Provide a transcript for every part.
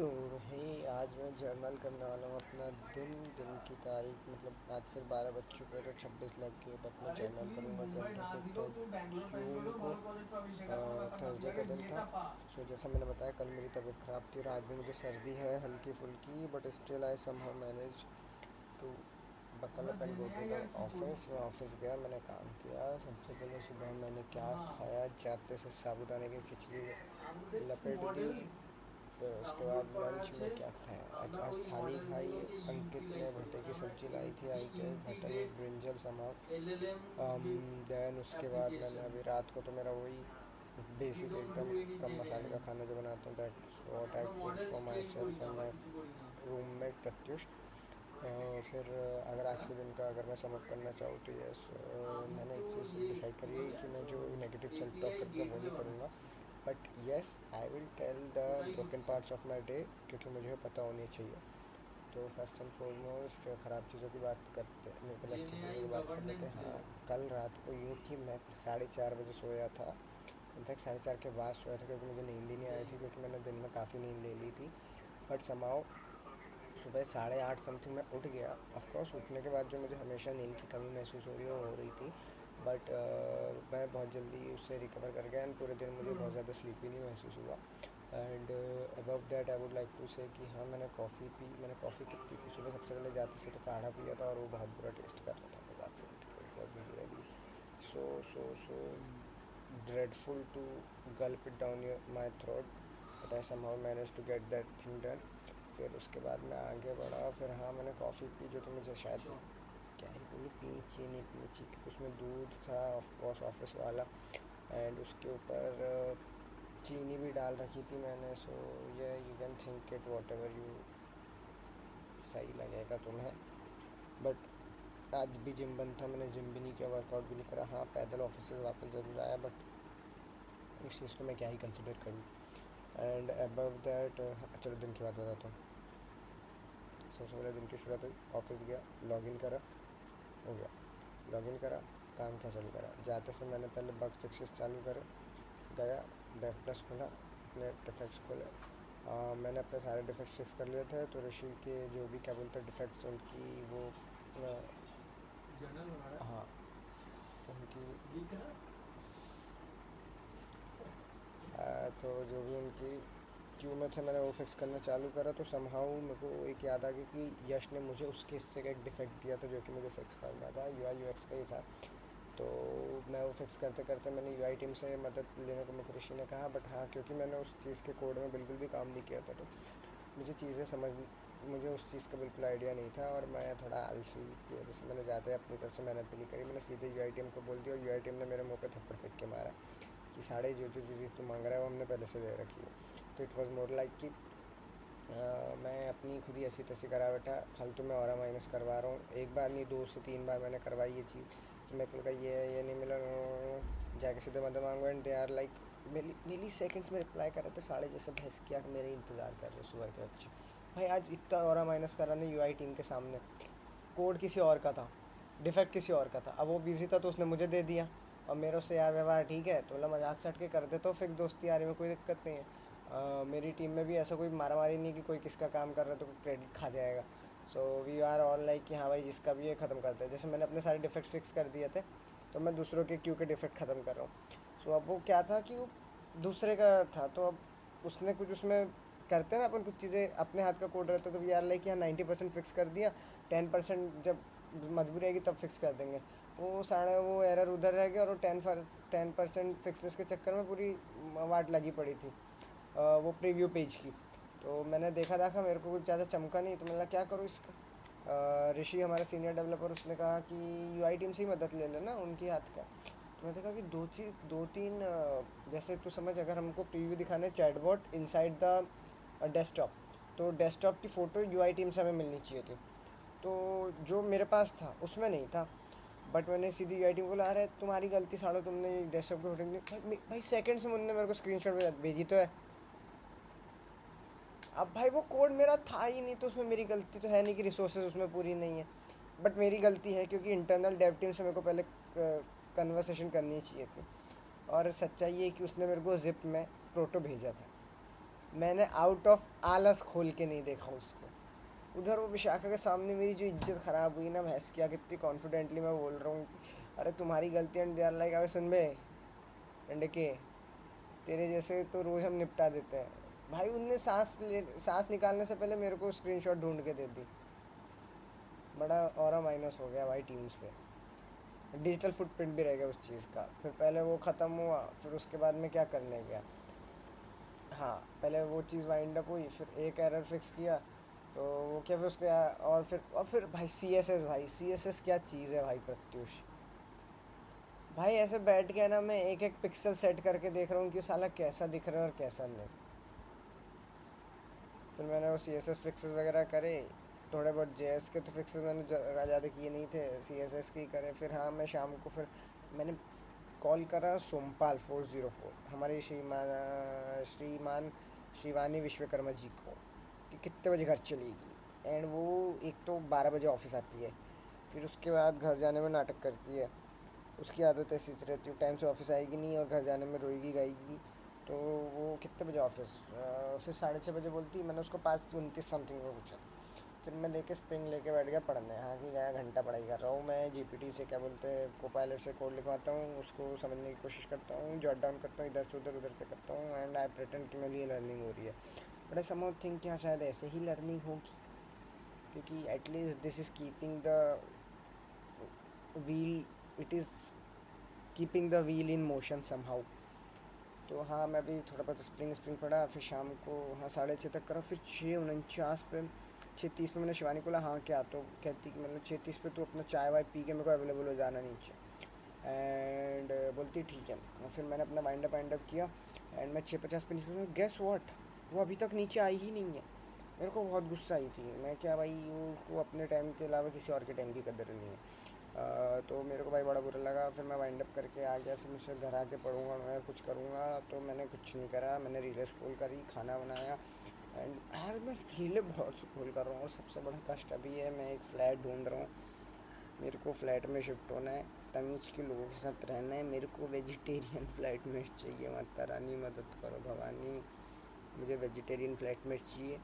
सो है आज मैं जर्नल करने वाला हूँ अपना दिन की तारीख। मतलब आज फिर 12 बज चुके हैं तो 26 लग गए। बट मैं जर्नल करूँगा 25 जून को। थर्सडे का दिन था। सो जैसा मैंने बताया कल मेरी तबीयत ख़राब थी और आज भी मुझे सर्दी है हल्की फुल्की। But still I somehow manage to buckle up and go to the office. मैं ऑफिस गया, मैंने काम किया। सबसे पहले सुबह मैंने क्या खाया, जाते से साबूदाने की खिचड़ी लपेट दी। फिर उसके बाद लंच में क्या खाया, आज थाली खाई। अंकित ने भट्टे की सब्जी लाई थी, आई के भट्टे में ब्रिंजल समाओ। देन उसके बाद मैंने अभी रात को तो मेरा वही बेसिक एकदम कम मसाले का खाना जो बनाता हूँ, that's what I cook for my self and my roommate Pratyush. फिर अगर आज के दिन का अगर मैं समअप करना चाहूँ तो यस, मैंने एक चीज़ डिसाइड करी है कि मैं जो नेगेटिव सेल्फ टॉक करता था वो नहीं करूँगा। But yes, I will tell the broken parts of my day, क्योंकि मुझे पता होनी चाहिए। तो फर्स्ट एंड फॉरमोस्ट ख़राब चीज़ों की बात करते, मेरे को अच्छी चीज़ों की बात कर लेते हैं। हाँ, कल रात को यूँ कि मैं 4:30 बजे सोया था। इनफैक्ट 4:30 के बाद सोया था क्योंकि मुझे नींद ही नहीं आई थी, क्योंकि मैंने दिन में काफ़ी नींद ले ली थी। बट समाओ सुबह 8:30 समथिंग में उठ गया। ऑफकोर्स उठने के बाद जो मुझे हमेशा नींद की कमी महसूस हो रही है वो हो रही थी। बट मैं बहुत जल्दी उससे रिकवर कर गया एंड पूरे दिन मुझे बहुत ज़्यादा स्लीपी नहीं महसूस हुआ। And above that I would like to say कि हाँ, मैंने कॉफ़ी पी। मैंने कॉफ़ी कितनी पी सुबह, सबसे पहले जाते से तो काढ़ा पिया था और वो बहुत बुरा टेस्ट कर रहा था, मजाक से। It was really so dreadful to gulp it down my throat, but I somehow managed to get that thing done. फिर उसके बाद मैं आगे बढ़ा। फिर हाँ, मैंने कॉफ़ी पी जो तो मुझे शायद क्या ही बोलूँ, पीनी चाहिए नहीं पीनी चाहिए, क्योंकि उसमें दूध था ऑफकोर्स ऑफिस वाला। एंड उसके ऊपर चीनी भी डाल रखी थी मैंने। सो ये you can think it what ever you, सही लगेगा तुम्हें। बट आज भी जिम बंद था, मैंने जिम भी नहीं किया, वर्कआउट भी नहीं करा। हाँ, पैदल ऑफिस से वापस ज़रूर आया, बट उस चीज़ को मैं क्या ही कंसिडर करूँ। एंड अबव दैट चलो दिन की बात बताता हूँ। सबसे पहले दिन की शुरुआत हुई, ऑफिस गया, लॉगिन करा, हो गया। लॉगिन करा, काम क्या चालू करा। जाते से मैंने पहले बग फिक्सेस चालू करे, गया डेव प्लस खोला, अपने डिफेक्ट्स खोले। मैंने अपने सारे डिफेक्ट्स फिक्स कर लिए थे। तो ऋषि के जो भी क्या बोलते हैं डिफेक्ट्स, उनकी वो हाँ, उनकी तो जो भी उनकी क्यों में थे मैंने वो फिक्स करना चालू करा। तो समहाउ मेरे को एक याद आ गया कि यश ने मुझे उसके हिस्से का एक डिफेक्ट दिया था जो कि मुझे फिक्स करना था, UI UX का ही था। तो मैं वो फिक्स करते करते मैंने UI टीम से मदद लेने को मेरे को ऋषि ने कहा। बट हाँ, क्योंकि मैंने उस चीज़ के कोड में बिल्कुल भी काम नहीं किया था, तो मुझे चीज़ें समझ मुझे उस चीज़ का बिल्कुल आइडिया नहीं था। और मैं थोड़ा आलसी की वजह से मैंने ज़्यादा अपनी तरफ से मेहनत भी नहीं करी। मैंने सीधे UI टीम को बोल दिया और UI टीम ने मेरे मुंह पे थप्पड़ फेंक के मारा कि साढ़े जो जो चीज़ तू मांग रहा है वो हमने पहले से दे रखी है। तो इट वॉज़ मोर लाइक कि मैं अपनी खुद ही ऐसी तैसी करा बैठा, फालतू में और माइनस करवा रहा हूँ। एक बार नहीं, 2 से 3 बार मैंने करवाई ये चीज़ कि मेरे को लगा ये नहीं मिला, जाके सीधे मदद मांगो। And they are like milliseconds में रिप्लाई कर रहे थे, साढ़े जैसे बहस किया कि मेरे इंतज़ार कर रहे सुबह के बच्चे। भाई आज इतना और माइनस कर रहा नहीं UI टीम के सामने, कोड किसी और का था, डिफेक्ट किसी और का था। अब वो बिजी था तो उसने मुझे दे दिया। और मेरे उससे यार व्यवहार ठीक है तो मतलब मजाक सट के कर दे तो फिर दोस्ती यारी में कोई दिक्कत नहीं है। मेरी टीम में भी ऐसा कोई मारा मारी नहीं कि कोई किसका काम कर रहा है तो कोई क्रेडिट खा जाएगा। So we are all like कि हाँ भाई जिसका भी ये ख़त्म करते हैं। जैसे मैंने अपने सारे डिफेक्ट्स फिक्स कर दिए थे तो मैं दूसरों के क्यू के डिफेक्ट ख़त्म कर रहा हूँ। सो अब वो क्या था कि वो दूसरे का था, तो अब उसने कुछ उसमें करते हैं ना अपन कुछ चीज़ें अपने हाथ का कोड रहता है, तो वी आर लाइक कि हाँ 90% फिक्स कर दिया, 10% जब मजबूरी आएगी तब फिक्स कर देंगे। वो साढ़े वो एरर उधर रह गया और वो 10% फिक्सेस के चक्कर में पूरी वाट लगी पड़ी थी वो प्रीव्यू पेज की। तो मैंने देखा मेरे को कुछ ज़्यादा चमका नहीं, तो मैंने क्या करूँ इसका। ऋषि हमारा सीनियर डेवलपर, उसने कहा कि UI टीम से ही मदद ले लेना उनकी हाथ का। तो मैंने देखा कि दो तीन जैसे तू समझ, अगर हमको प्रीव्यू दिखाना है चैटबॉट इनसाइड द डेस्कटॉप, तो डेस्कटॉप की फ़ोटो UI टीम से हमें मिलनी चाहिए थी। तो जो मेरे पास था उसमें नहीं था। बट मैंने सीधी UI टीम को बोला, अरे तुम्हारी गलती साड़ो, तुमने डेस्कटॉप की फोटो नहीं। भाई सेकंड से मुन्ने मेरे को स्क्रीनशॉट भेजी तो है। अब भाई वो कोड मेरा था ही नहीं, तो उसमें मेरी गलती तो है नहीं कि रिसोर्सेज उसमें पूरी नहीं है। बट मेरी गलती है क्योंकि इंटरनल डेव टीम से मेरे को पहले कन्वर्सेशन करनी चाहिए थी। और सच्चाई ये है कि उसने मेरे को जिप में प्रोटो भेजा था। मैंने आउट ऑफ आलस खोल के नहीं देखा उसको। उधर वो विशाखा के सामने मेरी जो इज्जत खराब हुई ना, भैंस क्या कितनी कॉन्फिडेंटली मैं बोल रहा हूँ कि अरे तुम्हारी गलती एंड दे आर लाइक अबे सुन बे एंड के, तेरे जैसे तो रोज़ हम निपटा देते हैं। भाई उनने सांस निकालने से पहले मेरे को स्क्रीनशॉट ढूंढ के दे दी। बड़ा ऑरा माइनस हो गया भाई टीम्स पे। डिजिटल फुटप्रिंट भी रह गया उस चीज़ का। फिर पहले वो ख़त्म हुआ, फिर उसके बाद में क्या करने गया। हाँ, पहले वो चीज़ वाइंड अप हुई, फिर एक एरर फिक्स किया, तो वो क्या, फिर उसके और फिर भाई सी एस एस, भाई सी एस एस क्या चीज़ है भाई प्रत्युष। भाई ऐसे बैठ के ना मैं एक एक पिक्सल सेट करके देख रहा हूँ कि साला कैसा दिख रहा है और कैसा नहीं। फिर मैंने वो सी एस एस फिक्सेस वगैरह करे। थोड़े बहुत जे एस के तो फिक्सेस मैंने ज़्यादा किए नहीं थे, सी एस एस के ही करे। फिर हाँ, मैं शाम को फिर मैंने कॉल करा सोमपाल 404, हमारे श्रीमान शिवानी विश्वकर्मा जी को, कि कितने बजे घर चलेगी। एंड वो एक तो 12 बजे ऑफिस आती है, फिर उसके बाद घर जाने में नाटक करती है। उसकी आदत ऐसी रहती है, टाइम से ऑफिस आएगी नहीं और घर जाने में रोएगी गाएगी। तो वो कितने बजे ऑफिस, फिर 6:30 बजे बोलती। मैंने उसको 5:29 समथिंग में पूछा। फिर मैं लेके स्प्रिंग लेके बैठ गया पढ़ने। हाँ कि गया, घंटा पढ़ाई कर रहा हूँ मैं, जीपीटी से क्या बोलते हैं को पायलट से कोड लिखवाता हूँ, उसको समझने की कोशिश करता हूँ, जॉट डाउन करता हूँ, इधर से उधर उधर से करता हूँ, एंड आई प्रिटेंड कि मेरी लर्निंग हो रही है। बट आई समहाउ थिंक कि हाँ शायद ऐसे ही लर्निंग होगी, क्योंकि at least this is keeping the wheel, it is keeping the wheel in motion somehow. तो हाँ, मैं भी थोड़ा बहुत स्प्रिंग स्प्रिंग पढ़ा, फिर शाम को हाँ 6:30 तक करा। फिर 6:49 पे, 6:30 पे मैंने शिवानी को बोला हाँ क्या, तो कहती कि मतलब 6:30 पे तू अपना चाय वाय पी के मेरे को अवेलेबल हो जाना नीचे। एंड बोलती ठीक है। और फिर मैंने अपना वाइंड अप किया। एंड मैं 6:50 पे नीचे, गेस व्हाट, वो अभी तक नीचे आई ही नहीं है। मेरे को बहुत गुस्सा आई थी। मैं क्या भाई, वो अपने टाइम के अलावा किसी और के टाइम की कदर नहीं है। तो मेरे को भाई बड़ा बुरा लगा। फिर मैं वाइंड अप करके आ गया। फिर मुझसे घर आके पढ़ूंगा मैं कुछ करूँगा, तो मैंने कुछ नहीं करा। मैंने रीलें स्क्रॉल करी, खाना बनाया। एंड यार मैं रीलें बहुत स्क्रॉल कर रहा हूँ, और सबसे बड़ा कष्ट अभी है, मैं एक फ़्लैट ढूंढ रहा हूँ। मेरे को फ्लैट में शिफ्ट होना है, तमीज़ के लोगों के साथ रहना है। मेरे को वेजिटेरियन फ्लैट में चाहिए, माता रानी मदद करो भवानी, मुझे वेजिटेरियन फ्लैट में चाहिए।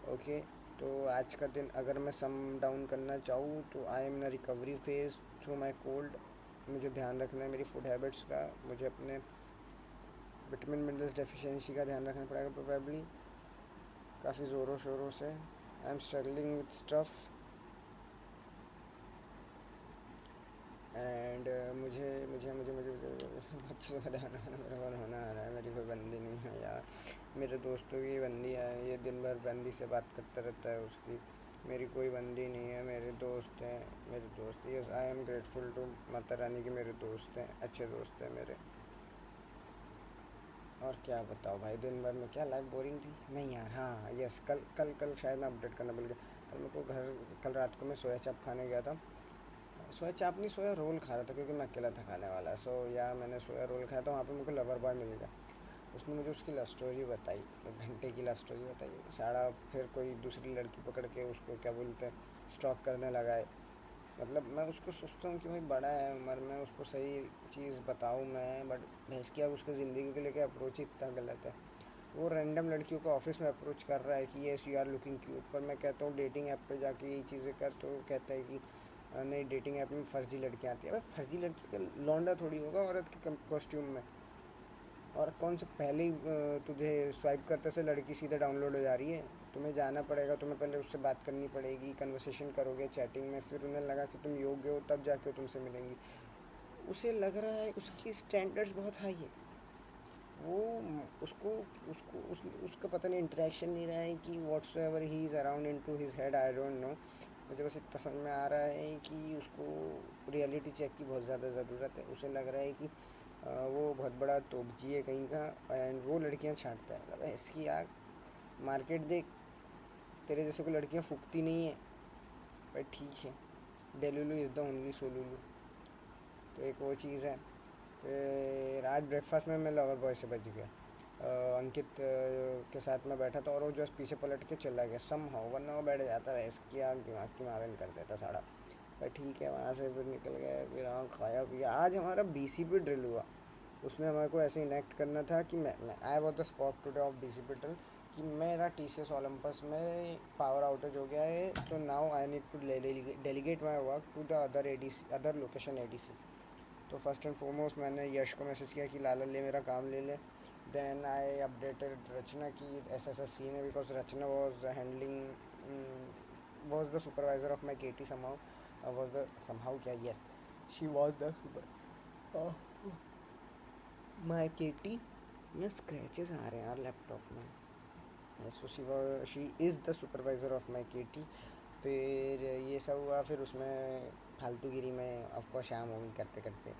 ओके। तो आज का दिन अगर मैं सम डाउन करना चाहूँ तो I am in recovery phase through my cold. मुझे ध्यान रखना है मेरी फूड हैबिट्स का, मुझे अपने विटामिन मिनरल्स डेफिशिएंसी का ध्यान रखना पड़ेगा प्रोबेबली, काफ़ी ज़ोरों शोरों से। I am struggling with stuff. And मुझे मुझे मुझे मुझे मुझे बच्चों का ध्यान रखना, मेरे को होना आ रहा है। मेरी कोई बंदी नहीं है यार, मेरे दोस्तों की बंदी है, ये दिन भर बंदी से बात करता रहता है उसकी। मेरी कोई बंदी नहीं है, मेरे दोस्त हैं, मेरे दोस्त। Yes, I am grateful to Mata Rani के मेरे दोस्त हैं, अच्छे दोस्त हैं मेरे। और क्या बताओ भाई, दिन भर में क्या लाइफ बोरिंग थी नहीं यार। हाँ यस, कल कल कल शायद मैं अपडेट करना भूल गया। कल मेरे को घर, कल रात को मैं सोया चाप खाने गया था। सोया चाप नहीं, सोया रोल खा रहा था, क्योंकि मैं अकेला था खाने वाला। या मैंने सोया रोल खाया, तो वहाँ पे मेरे को लवर बॉय मिल गया। उसने मुझे उसकी लव स्टोरी बताई, 1 घंटे की लव स्टोरी बताई सारा। फिर कोई दूसरी लड़की पकड़ के उसको क्या बोलते हैं, स्टॉक करने लगा है। मतलब मैं उसको सोचता हूँ कि भाई बड़ा है उम्र में, उसको सही चीज़ बताऊँ मैं, बट भैंस की अब उसकी ज़िंदगी को लेकर अप्रोच ही इतना गलत है। वो रैंडम लड़कियों को ऑफिस में अप्रोच कर रहा है कि yes you are looking cute, पर मैं कहता हूँ डेटिंग ऐप पे जाके यही चीज़ें कर, तो कहता है कि नहीं, डेटिंग ऐप में फर्जी लड़कियाँ आती है। भाई फर्जी लड़की का लौंडा थोड़ी होगा औरत के कॉस्ट्यूम में। और कौन से पहले ही तुझे स्वाइप करते से लड़की सीधे डाउनलोड हो जा रही है। तुम्हें जाना पड़ेगा, तुम्हें पहले उससे बात करनी पड़ेगी, कन्वर्सेशन करोगे चैटिंग में, फिर उन्हें लगा कि तुम योग्य हो तब जाके वो तुमसे मिलेंगी। उसे लग रहा है उसकी स्टैंडर्ड्स बहुत हाई है। वो उसको उसको उसका पता नहीं इंटरेक्शन नहीं रहा है कि what's ever he is around in to his head, I don't know. मुझे बस इतना समझ में आ रहा है कि उसको रियलिटी चेक की बहुत ज़्यादा ज़रूरत है। उसे लग रहा है कि वो बहुत बड़ा तोपजी है कहीं का, एंड वो लड़कियां छांटता है। मतलब इसकी आग, मार्केट देख, तेरे जैसे को लड़कियां फूकती नहीं है। पर ठीक है, डेलुलू इज़ द ओनली सोलुलू। तो एक वो चीज़ है। फिर आज ब्रेकफास्ट में मैं लवर बॉय से बच गया। अंकित के साथ में बैठा था, और वो जस्ट पीछे पलट के चला गया सम हाउ, वरना वो बैठ जाता है, इसकी आग दिमाग की मावन कर देता साड़ा। पर ठीक है, वहाँ से फिर निकल गए, फिर हाँ खाया पिया। आज हमारा बीसीपी ड्रिल हुआ, उसमें हमारे को ऐसे इनेक्ट करना था कि मैं I was the spot today of BCP drill. कि मेरा TCS ओलंपस में पावर आउटेज हो गया है, तो now I need to delegate my work to the other location ADC। तो फर्स्ट एंड फॉरमोस्ट मैंने यश को मैसेज किया कि लाला ले मेरा काम ले ले। देन आई अपडेटेड रचना की ऐसा ऐसा सीन है, because Rachna was handling was the supervisor of my KT somehow, was the somehow क्या, yes she was the my KT। में स्क्रैचेस आ रहे हैं यार लैपटॉप में। So she is the supervisor of my KT। फिर ये सब हुआ, फिर उसमें फालतूगिरी में ऑफकोर्स शाम हो गई करते करते।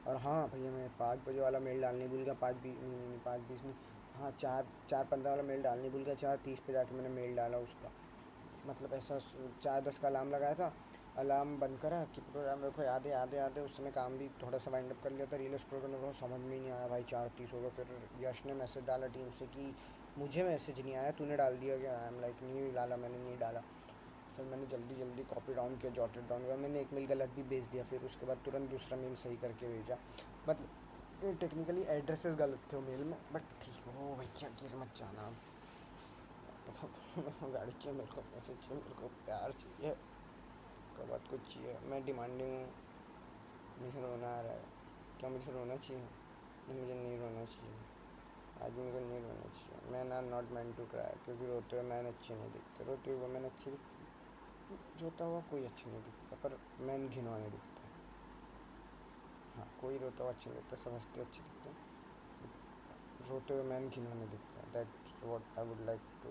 और हाँ भैया, मैं 5 बजे वाला मेल डालने भूल गया, 5:20 नहीं, 5:20 नहीं, हाँ 4:15 वाला मेल डालने भूल गया। 4:30 पे जाके मैंने मेल डाला उसका। मतलब ऐसा 4:10 का अलार्म लगाया था, अलार्म बंद करा कि प्रोग्राम मेरे को याद है याद है याद है। उस समय काम भी थोड़ा सा वाइंड अप कर लिया था, रील स्क्रॉल करने को समझ में ही नहीं आया भाई, 4:30 हो गया। फिर यश ने मैसेज डाला टीम से कि मुझे मैसेज नहीं आया, तूने डाल दिया क्या? आई एम लाइक नहीं लाला, मैंने नहीं डाला। फिर मैंने जल्दी जल्दी कॉपी डाउन किया, जॉटेड डाउन किया। मैंने एक मेल गलत भी भेज दिया, फिर उसके बाद तुरंत दूसरा मेल सही करके भेजा। मतलब टेक्निकली एड्रेसेस गलत थे वो मेल में, बट ठीक हो भैया, गिर मत जाना। गाड़ी चाहिए मेरे को, पैसे चाहिए मेरे को, प्यार चाहिए, उसके बाद कुछ चाहिए। मैं डिमांडिंग हूँ, मुझे रोना आ रहा है। क्या मुझे रोना चाहिए? नहीं, मुझे नहीं रोना चाहिए, आज मेरे को नहीं रोना चाहिए। Man are not meant to cry, क्योंकि रोते हुए मैन अच्छे नहीं दिखते, रोते हुए मैन अच्छी दिखती, रोता हुआ कोई अच्छा नहीं दिखता, पर मैन घिनौने दिखता है। हाँ, कोई रोता हुआ अच्छा नहीं दिखता, सब हंसते अच्छे दिखते हैं, रोते हुए मैन घिनौने दिखता है। That's what I would like to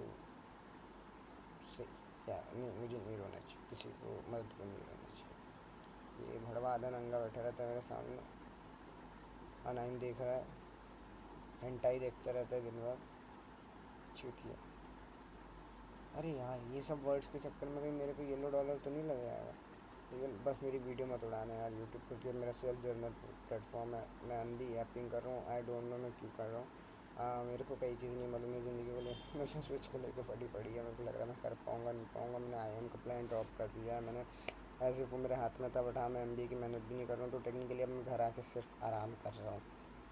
say. या नहीं, मुझे नहीं रोना चाहिए, किसी को मर्द को नहीं रोना चाहिए। ये भड़वा आधा नंगा बैठा रहता है मेरे सामने, अनाइन देख रहा है, हेंटाई देखता रहता है दिन भर, चूतिया। अरे यार, ये सब वर्ड्स के चक्कर में कहीं मेरे को येलो डॉलर तो नहीं लग जाएगा? लेकिन बस मेरी वीडियो मत उड़ाना यार यूट्यूब पर, क्योंकि मेरा सेल्फ जर्नल प्लेटफॉर्म है। मैं अंधी ऐपिंग कर रहा हूँ, आई डोंट नो मैं क्यों कर रहा हूँ। मेरे को कई चीज़ नहीं मालूम है ज़िंदगी को लेकर, हमेशा स्विच को लेकर फटी पड़ी है। मेरे को लग रहा है मैं कर पाऊँगा नहीं पाऊँगा। मैंने IIM का प्लान ड्रॉप कर दिया है, मैंने ऐसे वो मेरे हाथ में था, बट हाँ मैं MBA की मेहनत भी नहीं कर रहा हूँ। तो टेक्निकली अब मैं घर आके सिर्फ आराम कर रहा हूँ।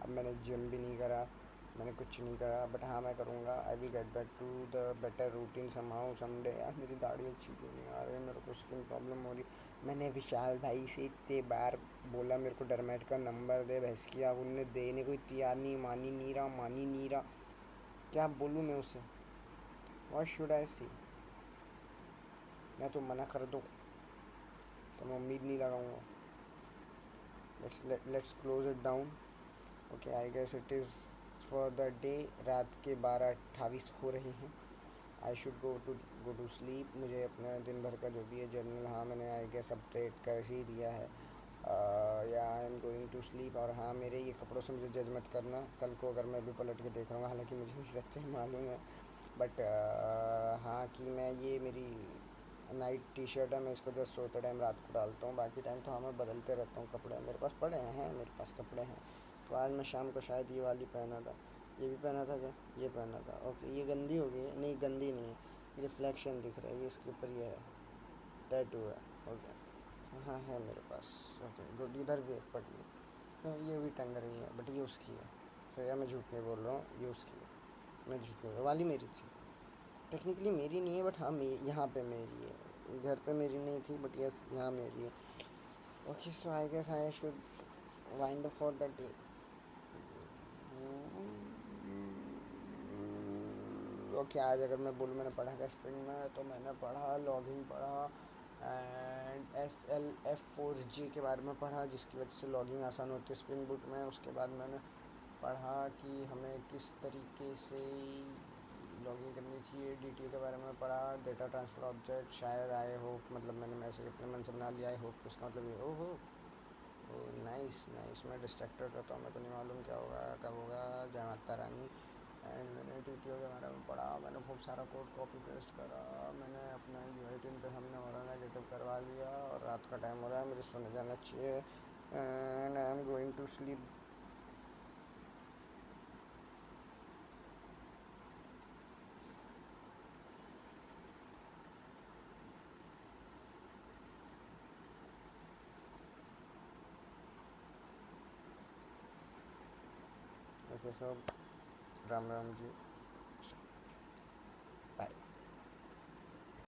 अब मैंने जिम भी नहीं करा, मैंने कुछ नहीं करा, बट हाँ मैं करूँगा। I will get back to the better routine somehow someday. यार मेरी दाढ़ी अच्छी क्यों नहीं आ रही? मेरे को स्किन प्रॉब्लम हो रही। मैंने विशाल भाई से इतने बार बोला मेरे को डरमेट का नंबर दे, भैंस की आग, उनने देने को तैयार नहीं, मानी नहीं रहा। क्या बोलूँ मैं उसे? व्हाट शुड आई सी? मैं तो मना कर दूँ तो मैं उम्मीद नहीं लगाऊंगा। Let's close it down. Okay, I guess it is for the day. रात के 12:28 हो रहे हैं। I should go to sleep. मुझे अपना दिन भर का जो भी है जर्नल, हाँ मैंने आई गेस अपडेट कर ही दिया है, या I am going to sleep. और हाँ, मेरे ये कपड़ों से मुझे जज मत करना कल को अगर मैं भी पलट के देख रहा हूँ, हालांकि मुझे भी सच्चाई मालूम है, बट हाँ कि मैं ये मेरी नाइट T-शर्ट है, मैं इसको जस्ट सोते टाइम रात को डालता हूँ, बाकी टाइम तो हाँ मैं बदलते रहता हूँ कपड़े, मेरे पास पड़े हैं, मेरे पास कपड़े हैं। तो आज मैं शाम को शायद ये वाली पहना था, ये भी पहना था क्या? ये पहना था। ओके, ये गंदी हो गई है? नहीं गंदी नहीं है, रिफ्लेक्शन दिख रहा है, ये इसके ऊपर ये है, टैटू है। ओके, हाँ है मेरे पास। ओके गुड, इधर भी एक पड़ी है। हाँ, ये भी टंग रही है, बट ये उसकी है। तो यार मैं झूठ नहीं बोल रहा हूँ, ये उसकी है, मैं झूठ नहीं बोल रहा, वाली मेरी थी। टेक्निकली मेरी नहीं है, बट हाँ यहाँ पे मेरी है, घर पे मेरी नहीं थी, बट यस यहाँ मेरी है। Okay, so I guess I should wind up for the day. Okay, आज अगर मैं बोलूँ मैंने पढ़ा क्या स्प्रिंग में, तो मैंने पढ़ा लॉगिंग पढ़ा, एंड SLF4J के बारे में पढ़ा, जिसकी वजह से लॉगिंग आसान होती है स्प्रिंग बूट में। उसके बाद मैंने पढ़ा कि हमें किस तरीके से लॉगिंग करनी चाहिए, DTO के बारे में पढ़ा, डेटा ट्रांसफ़र ऑब्जेक्ट। शायद आई होप, मतलब मैंने मैसेज अपने मन से बना लिया, आई होप उसका मतलब ये ओहो नाइस नाइस। मैं डिस्ट्रैक्टेड रहता हूँ, मेरे को नहीं मालूम क्या होगा कब होगा। जय माता रानी। एंड मैंने TTO के बारे में पढ़ा, मैंने खूब सारा कोड कॉपी पेस्ट करा, मैंने अपना UI टीम पे हमने और नेगेटिव करवा लिया, और रात का टाइम हो रहा है, मुझे सोने जाना चाहिए, and I am going to sleep. Okay, so Ram Ram ji.